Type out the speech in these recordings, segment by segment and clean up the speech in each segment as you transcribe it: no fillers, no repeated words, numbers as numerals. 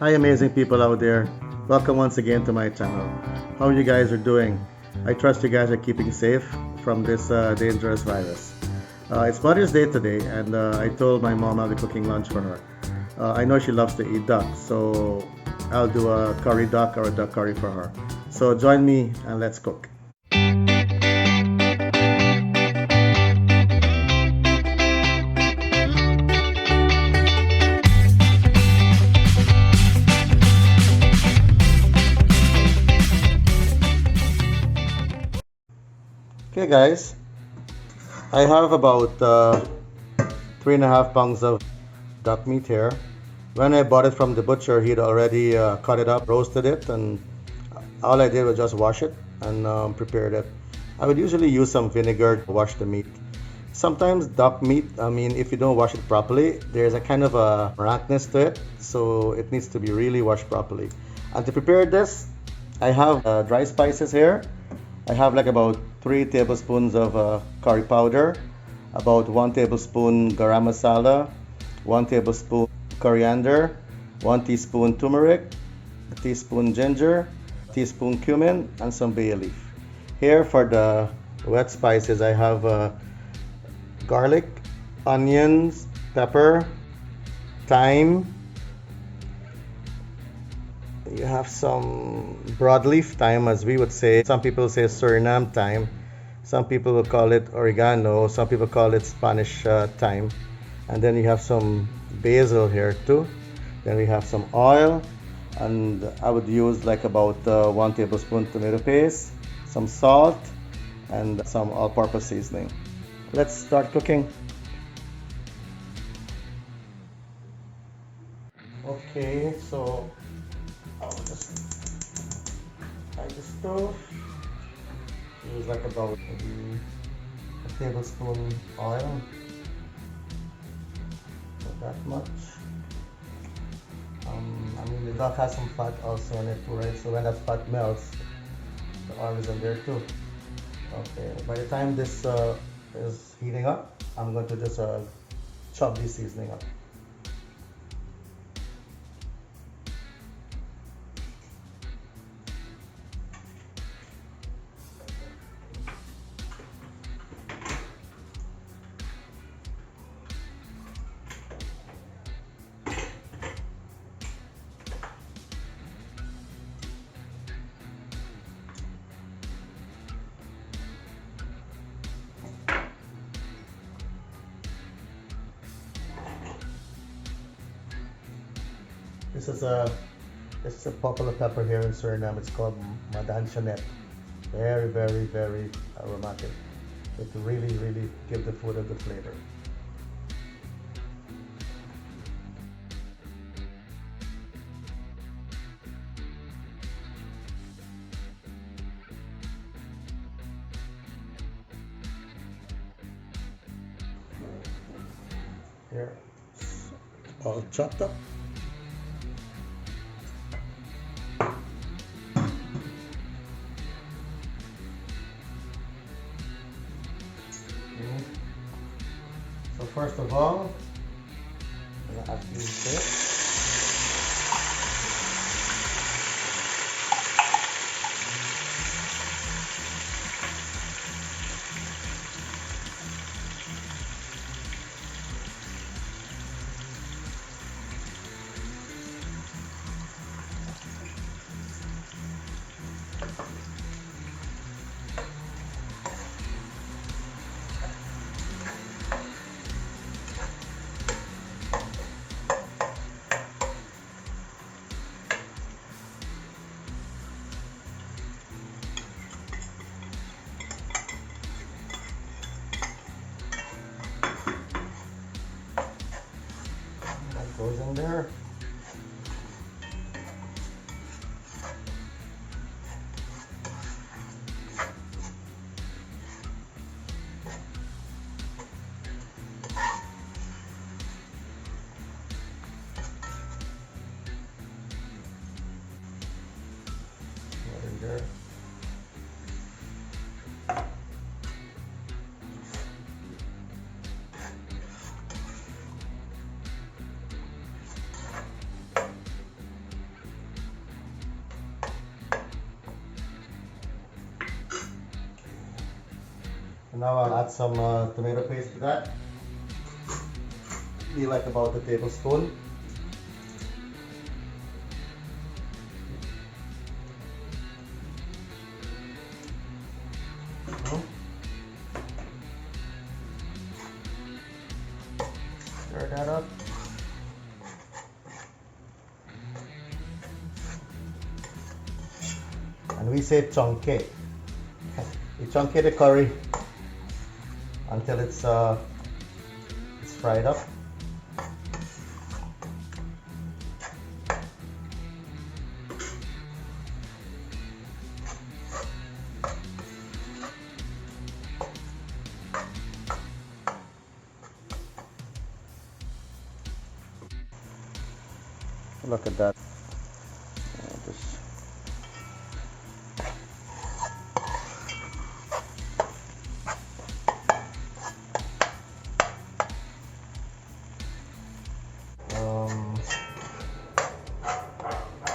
Hi amazing people out there. Welcome once again to my channel. How you guys are doing? I trust you guys are keeping safe from this dangerous virus. It's Mother's Day today and I told my mom I'll be cooking lunch for her. I know she loves to eat duck, so I'll do a curry duck or a duck curry for her. So join me and let's cook. Okay guys, I have about 3.5 pounds of duck meat here. When I bought it from the butcher, he'd already cut it up, roasted it, and all I did was just wash it and prepared it. I would usually use some vinegar to wash the meat. Sometimes duck meat, if you don't wash it properly, there's a kind of a rankness to it, so it needs to be really washed properly. And to prepare this, I have dry spices here. I have like about 3 tablespoons of curry powder, about 1 tablespoon garam masala, 1 tablespoon coriander, 1 teaspoon turmeric, a teaspoon ginger, a teaspoon cumin, and some bay leaf. Here for the wet spices, I have garlic, onions, pepper, thyme. You have some broadleaf thyme, as we would say. Some people say Suriname thyme. Some people will call it oregano. Some people call it Spanish thyme. And then you have some basil here too. Then we have some oil, and I would use like about 1 tablespoon tomato paste, some salt, and some all-purpose seasoning. Let's start cooking. Okay, so I'll just hide the stove. Use like about maybe a tablespoon oil. Not that much. The duck has some fat also in it too, right? So when that fat melts, the oil is in there too. Okay, by the time this is heating up, I'm going to just chop this seasoning up. This is a popular pepper here in Suriname. It's called madanchanet. Very, very, very aromatic. It really, really gives the food a good flavor. Here, it's all chopped up. So first of all, I'm gonna add this. That goes in there. There. Now I'll add some tomato paste to that. Be like about a tablespoon. Stir that up. And we say chunky. You chunky the curry until it's fried up. Look at that.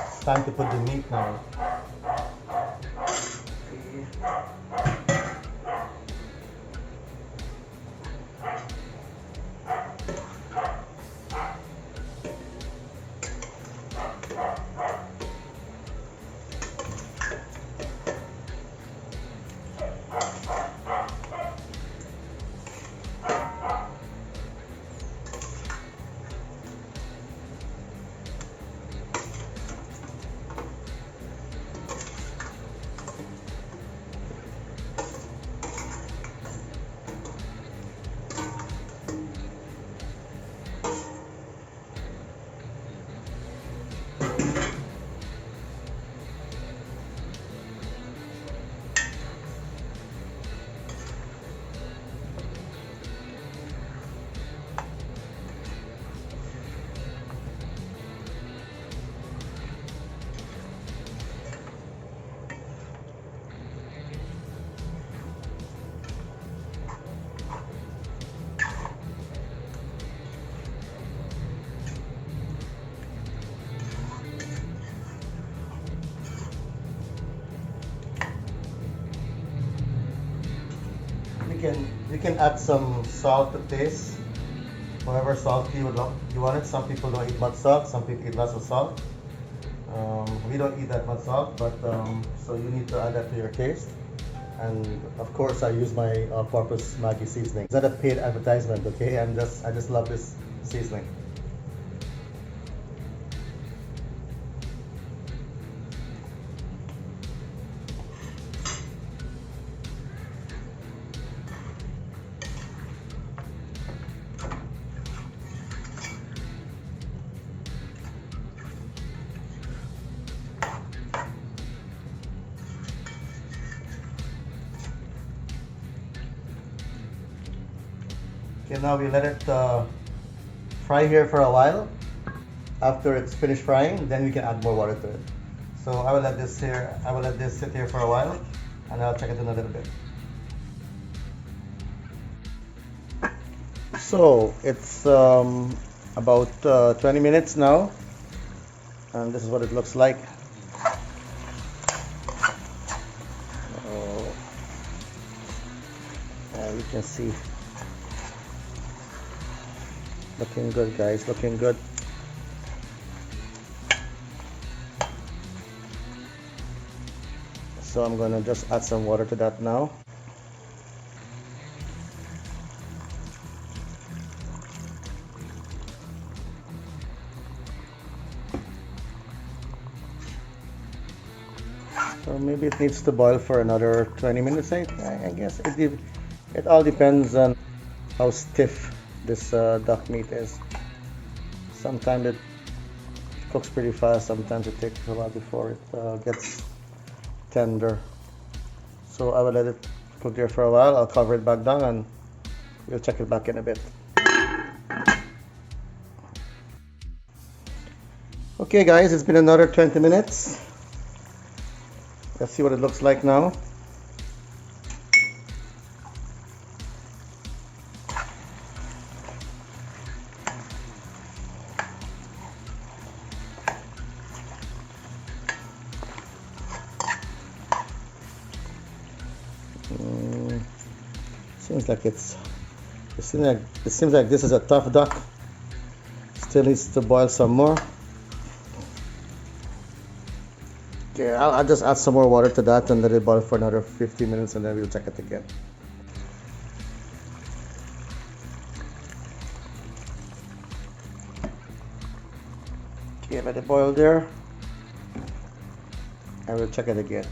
It's time to put the meat now. You can add some salt to taste, whatever salt you want it. Some people don't eat much salt, some people eat lots of salt. We don't eat that much salt, but so you need to add that to your taste. And of course, I use my all-purpose Maggie seasoning. It's not a paid advertisement, okay? I just love this seasoning. Okay, now we let it fry here for a while. After it's finished frying, then we can add more water to it. So I will let this sit here for a while, and I'll check it in a little bit. So it's about 20 minutes now, and this is what it looks like. You can see. Looking good, guys, looking good. So I'm gonna just add some water to that now. So maybe it needs to boil for another 20 minutes. I guess it all depends on how stiff this duck meat is. Sometimes it cooks pretty fast, sometimes it takes a while before it gets tender. So I will let it cook there for a while. I'll cover it back down and we'll check it back in a bit. Okay guys, it's been another 20 minutes. Let's see what it looks like now. Seems like it seems like this is a tough duck. Still needs to boil some more. Okay, I'll just add some more water to that and let it boil for another 50 minutes and then we'll check it again. Okay, let it boil there. I will check it again.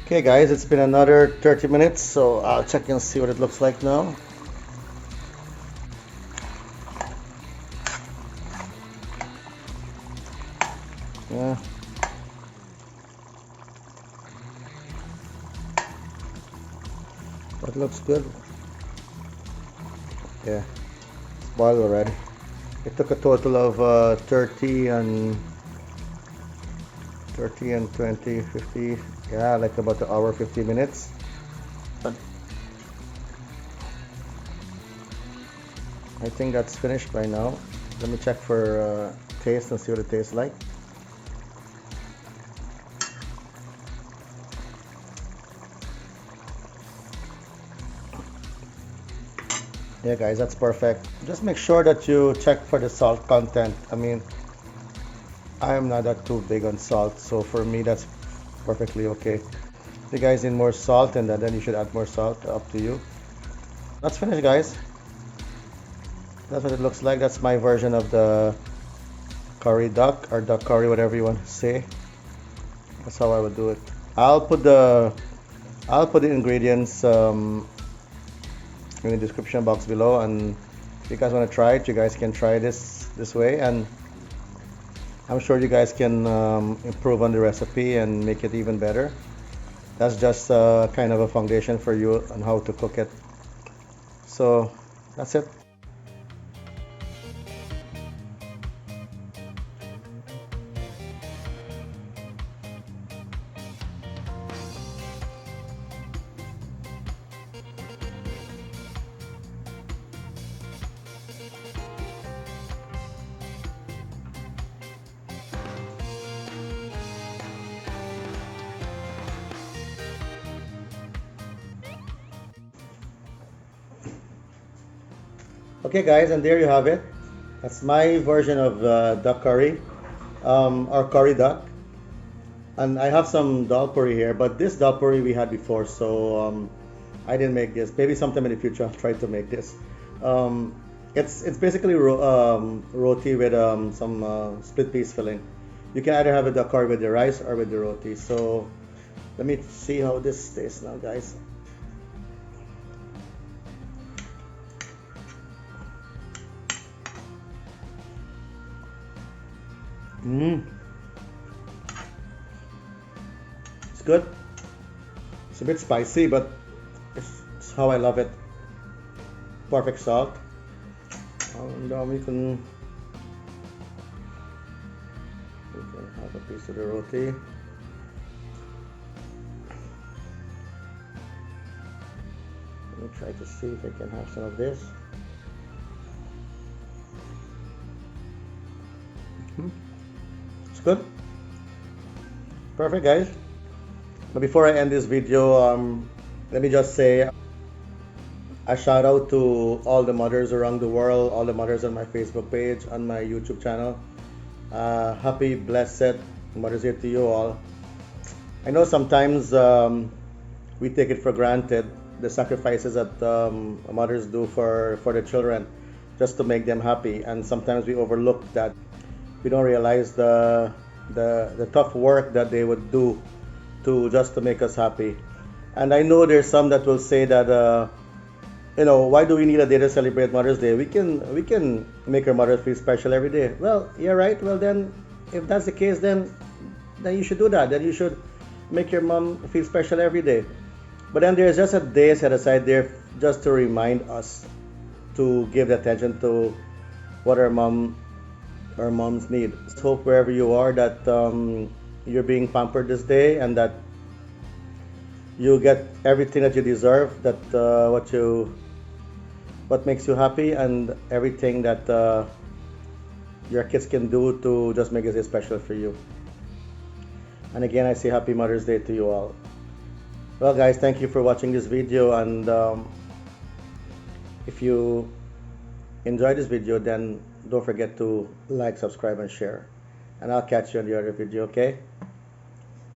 Okay guys, it's been another 30 minutes, so I'll check and see what it looks like now. Yeah. That looks good. Yeah, it's boiled already. It took a total of 30 and 20, 50, yeah, like about an hour, 50 minutes. But I think that's finished by now. Let me check for taste and see what it tastes like. Yeah guys, that's perfect. Just make sure that you check for the salt content. I mean, I'm not that too big on salt, so for me that's perfectly okay. If you guys need more salt and then you should add more salt, up to you. That's finished guys. That's what it looks like. That's my version of the curry duck or duck curry, whatever you want to say. That's how I would do it. I'll put the ingredients in the description box below, and if you guys want to try it, you guys can try this way, and I'm sure you guys can improve on the recipe and make it even better. That's just kind of a foundation for you on how to cook it. So that's it. Okay guys, and there you have it. That's my version of duck curry, or curry duck. And I have some dal puri here, but this dal puri we had before, so I didn't make this. Maybe sometime in the future I'll try to make this. It's basically roti with some split peas filling. You can either have a duck curry with the rice or with the roti. So let me see how this tastes now, guys. It's good. It's a bit spicy, but it's how I love it. Perfect salt. And we can have a piece of the roti. Let me try to see if I can have some of this. It's good. Perfect, guys. But before I end this video, let me just say a shout out to all the mothers around the world, all the mothers on my Facebook page, on my YouTube channel. Happy, blessed Mother's Day to you all. I know sometimes we take it for granted, the sacrifices that mothers do for the children just to make them happy, and sometimes we overlook that. We don't realize the tough work that they would do just to make us happy. And I know there's some that will say that why do we need a day to celebrate Mother's Day? We can make our mother feel special every day. Well, yeah, right. Well, then if that's the case, then you should do that. Then you should make your mom feel special every day. But then there's just a day set aside there just to remind us to give the attention to what our moms need. Just hope wherever you are that you're being pampered this day, and that you get everything that you deserve, that what makes you happy, and everything that your kids can do to just make it special for you. And again, I say Happy Mother's Day to you all. Well, guys, thank you for watching this video. And if you enjoyed this video, then don't forget to like, subscribe, and share. And I'll catch you on the other video, okay?